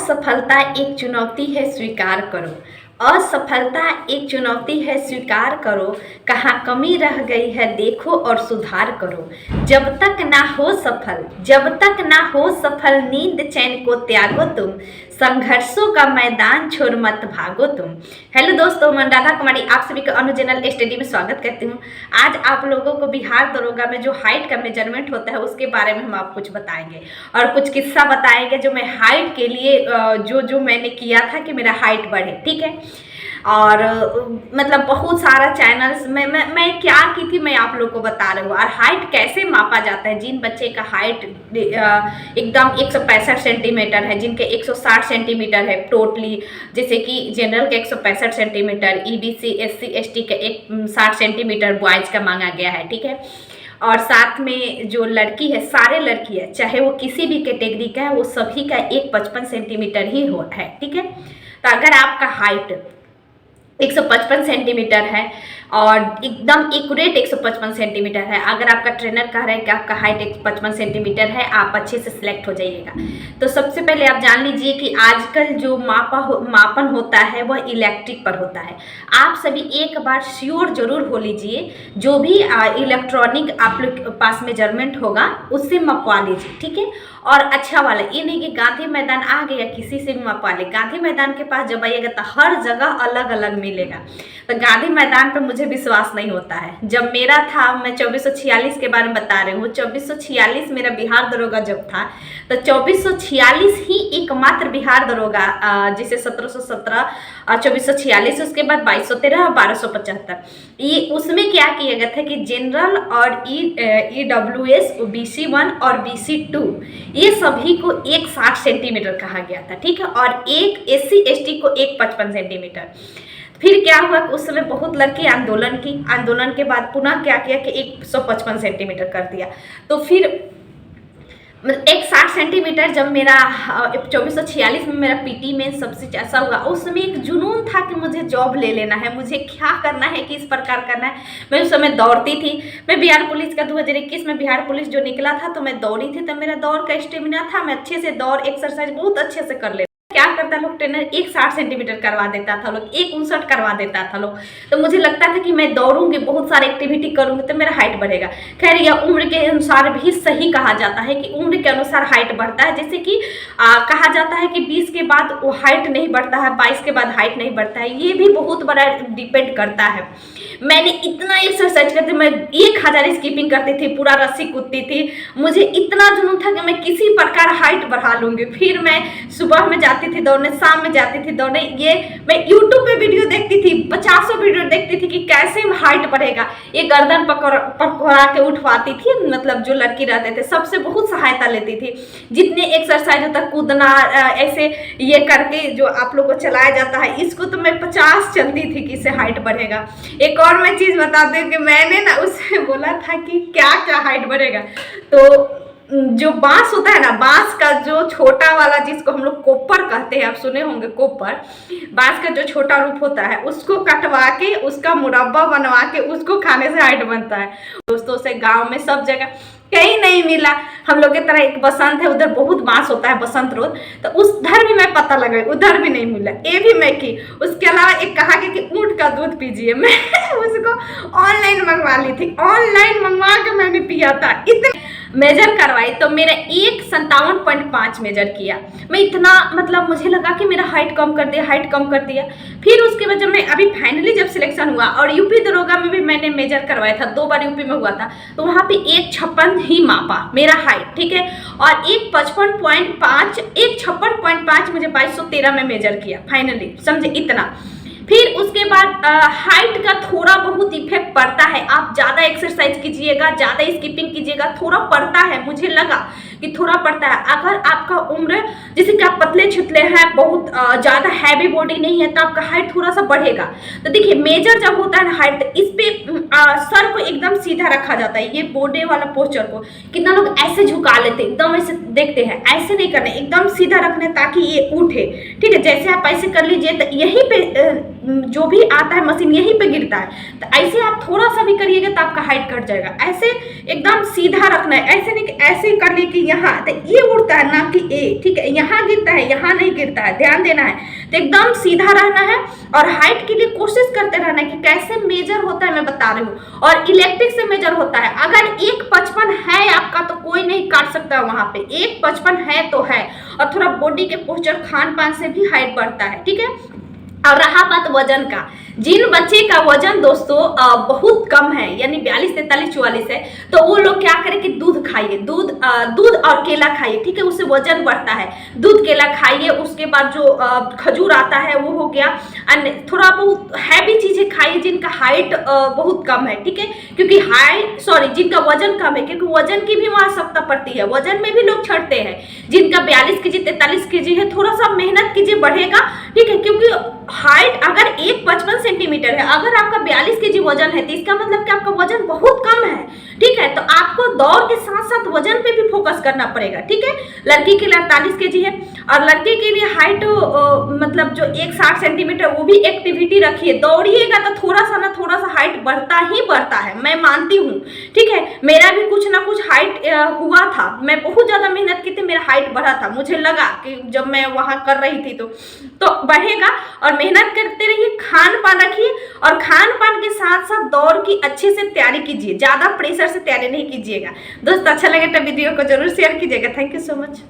असफलता एक चुनौती है, स्वीकार करो। असफलता एक चुनौती है, स्वीकार करो। कहाँ कमी रह गई है देखो और सुधार करो। जब तक ना हो सफल, जब तक ना हो सफल, नींद चैन को त्यागो तुम। संघर्षों का मैदान छोड़ मत भागो तुम। हेलो दोस्तों, मैं राधा कुमारी आप सभी का अनुजनल स्टडी में स्वागत करती हूँ। आज आप लोगों को बिहार दरोगा में जो हाइट का मेजरमेंट होता है उसके बारे में हम आपको कुछ बताएंगे और कुछ किस्सा बताएंगे जो मैं हाइट के लिए जो मैंने किया था कि मेरा हाइट बढ़े। ठीक है, और मतलब बहुत सारा चैनल्स में मैं क्या की थी मैं आप लोग को बता रही हूँ। और हाइट कैसे मापा जाता है, जिन बच्चे का हाइट एकदम 165 सेंटीमीटर है, जिनके 160 सेंटीमीटर है टोटली, जैसे कि जनरल के 165 सेंटीमीटर, ईबीसी एससी एसटी के 60 सेंटीमीटर बॉयज़ का मांगा गया है। ठीक है, और साथ में जो लड़की है, सारे लड़की है, चाहे वो किसी भी कैटेगरी का है, वो सभी का 155 सेंटीमीटर ही है। ठीक है, तो अगर आपका हाइट 155 सेंटीमीटर है और एकदम एक्यूरेट 155 सेंटीमीटर है, अगर आपका ट्रेनर कह रहा है कि आपका हाइट 155 सेंटीमीटर है, आप अच्छे से सिलेक्ट हो जाइएगा। तो सबसे पहले आप जान लीजिए कि आजकल जो मापन होता है वह इलेक्ट्रिक पर होता है। आप सभी एक बार श्योर जरूर हो लीजिए, जो भी इलेक्ट्रॉनिक आप लोग के पास मेजरमेंट होगा उससे मपवा लीजिए। ठीक है, और अच्छा वाला, ये नहीं कि गांधी मैदान आ गया किसी से भी मपवा ले। गांधी मैदान के पास जब आइएगा तो हर जगह अलग अलग मिलेगा। तो गांधी मैदान पर मुझे विश्वास नहीं होता है। जब मेरा था, मैं 2446 के बारे में बता रही हूँ, 2446 मेरा बिहार दरोगा जब था, तो 2446 ही एकमात्र बिहार दरोगा, जिसे 1717 और 2446, उसके बाद 2213 और 1275, ये उसमें क्या किया गया था कि जनरल और EWS BC1 और BC2 ये सभी को 160 सेंटीमीटर कहा गया था। ठीक है, और एक SC ST को 155 सेंटीमीटर। फिर क्या हुआ कि उस समय बहुत लड़के आंदोलन के बाद पुनः क्या किया कि 155 सेंटीमीटर कर दिया। तो फिर 160 सेंटीमीटर जब मेरा 2446 में मेरा पीटी में सबसे ऐसा हुआ, उस समय एक जुनून था कि मुझे जॉब ले लेना है, मुझे क्या करना है, किस प्रकार करना है। मैं उस समय दौड़ती थी। मैं बिहार पुलिस का 2021 में बिहार पुलिस जो निकला था तो मैं दौड़ी थी, तो मेरा दौड़ का स्टेमिना था, मैं अच्छे से दौड़ एक्सरसाइज बहुत अच्छे से कर लेती। क्या करता लोग, ट्रेनर 160 सेंटीमीटर करवा देता था, लोग 159 करवा देता था लोग। तो मुझे लगता था कि मैं दौड़ूंगी, बहुत सारी एक्टिविटी करूंगी तो मेरा हाइट बढ़ेगा। खैर, यह उम्र के अनुसार भी सही कहा जाता है कि उम्र के अनुसार हाइट बढ़ता है। जैसे कि कहा जाता है कि 20 के बाद वो हाइट नहीं बढ़ता है, 22 के बाद हाइट नहीं बढ़ता है। ये भी बहुत बड़ा डिपेंड करता है। मैंने इतना एक्सरसाइज करती, मैं 1000 स्कीपिंग करती थी, पूरा रस्सी कूदती थी। मुझे इतना जुनून था कि मैं किसी प्रकार हाइट बढ़ा लूंगी। फिर मैं सुबह में जाती थी दौड़ने, शाम में जाती थी दौड़ने। ये मैं यूट्यूब पे वीडियो देखती थी, 50 वीडियो देखती थी कि कैसे हाइट बढ़ेगा। ये गर्दन पकड़ा के उठवाती थी, मतलब जो लड़की रहते थे सबसे बहुत सहायता लेती थी। जितने एक्सरसाइज होता है, कूदना, ऐसे ये करके जो आप लोग को चलाया जाता है, इसको तो मैं 50 चलती थी कि इससे हाइट बढ़ेगा। एक और मैं चीज बता दूं कि मैंने ना उससे बोला था कि क्या क्या हाइट बढ़ेगा। तो जो बांस होता है ना, बांस का जो छोटा वाला, जिसको हम लोग कोपर कहते हैं, आप सुने होंगे कोपर, बांस का जो छोटा रूप होता है उसको कटवा के उसका मुरब्बा बनवा के उसको खाने से हाइट बनता है। दोस्तों से गांव में सब जगह कहीं नहीं मिला। हम लोग की तरह एक बसंत है, उधर बहुत बांस होता है, बसंत रोड, तो उधर भी मैं पता लगा, उधर भी नहीं मिला। ये भी मैं की। उसके अलावा एक कहा कि ऊँट का दूध पीजिए, मैं उसको ऑनलाइन मंगवा ली थी, ऑनलाइन मंगवा के मैंने पिया था। इतने मेजर करवाई तो मेरा 157.5 मेजर किया। मैं इतना, मतलब मुझे लगा कि मेरा हाइट कम कर दिया। फिर उसके बाद जब मैं अभी फाइनली जब सिलेक्शन हुआ, और यूपी दरोगा में भी मैंने मेजर करवाया था, 2 बार यूपी में हुआ था, तो वहाँ पे 156 ही मापा मेरा हाइट। ठीक है, और 156.5 मुझे 2213 में मेजर किया फाइनली, समझे इतना। फिर उसके बाद हाइट का थोड़ा बहुत इफेक्ट पड़ता है। आप ज़्यादा एक्सरसाइज कीजिएगा, ज़्यादा स्किपिंग कीजिएगा, थोड़ा पड़ता है, मुझे लगा कि थोड़ा पड़ता है। अगर आपका उम्र, जैसे कि आप पतले छितले हैं, बहुत ज़्यादा हैवी बॉडी नहीं है, तो आपका हाइट थोड़ा सा बढ़ेगा। तो देखिए, मेजर जब होता है ना हाइट, इस पे सर को एकदम सीधा रखा जाता है, ये बॉडी वाला पोस्चर को। कितना लोग ऐसे झुका लेते हैं, एकदम ऐसे देखते हैं, ऐसे नहीं करना, एकदम सीधा रखना ताकि ये उठे। ठीक है, जैसे आप ऐसे कर लीजिए तो यहीं पे जो भी आता है मशीन यहीं पे गिरता है। तो ऐसे आप थोड़ा सा भी करिएगा तो आपका हाइट कट जाएगा। ऐसे एकदम सीधा रखना है, ऐसे नहीं कि ऐसे कर लिए कि यहाँ, तो ये उड़ता है ना कि ए, ठीक है, यहाँ गिरता है यहाँ नहीं गिरता है, ध्यान देना है। तो एकदम सीधा रहना है और हाइट के लिए कोशिश करते रहना है कि कैसे मेजर होता है मैं बता रही हूँ। और इलेक्ट्रिक से मेजर होता है। अगर 1.55 है आपका तो कोई नहीं काट सकता वहां पे, 1.55 है तो है। और थोड़ा बॉडी के पोस्चर खान पान से भी हाइट बढ़ता है, ठीक है। और रहा बात वजन का, जिन बच्चे का वजन दोस्तों बहुत कम है, यानी 42, 43, 44 है, तो वो लोग क्या करें कि दूध खाइए, दूध और केला खाइए, ठीक है, उससे वजन बढ़ता है। दूध केला खाइए, उसके बाद जो खजूर आता है वो हो गया, थोड़ा बहुत हैवी चीजें खाइए जिनका हाइट बहुत कम है, ठीक है, क्योंकि जिनका वजन कम है, क्योंकि वजन की भी आवश्यकता पड़ती है, वजन में भी लोग छटते हैं। जिनका 42 kg 43 kg है, थोड़ा सा मेहनत कीजिए, बढ़ेगा, ठीक है, क्योंकि हाइट अगर 1.55 सेंटीमीटर है, अगर आपका 42 kg वजन है तो इसका मतलब कि आपका वजन बहुत कम है, ठीक है। तो आपको दौड़ के साथ साथ वजन पे भी फोकस करना पड़ेगा, ठीक है। लड़की के लिए 48 kg है और लड़के के लिए हाइट मतलब जो 160 सेंटीमीटर, वो भी एक्टिविटी रखिए, दौड़िएगा तो थोड़ा सा हाइट बढ़ता ही बढ़ता है, मैं मानती हूँ, ठीक है। मेरा भी कुछ ना कुछ हाइट हुआ था, मैं बहुत ज्यादा मेहनत की थी, मेरा हाइट बढ़ा था, मुझे लगा कि जब मैं वहां कर रही थी तो बढ़ेगा। और मेहनत करते रहिए, खान पान रखिए और खान पान के साथ साथ दौड़ की अच्छे से तैयारी कीजिए, ज्यादा प्रेशर से तैयारी नहीं कीजिएगा। दोस्त अच्छा लगे तो वीडियो को जरूर शेयर कीजिएगा। Thank you so much.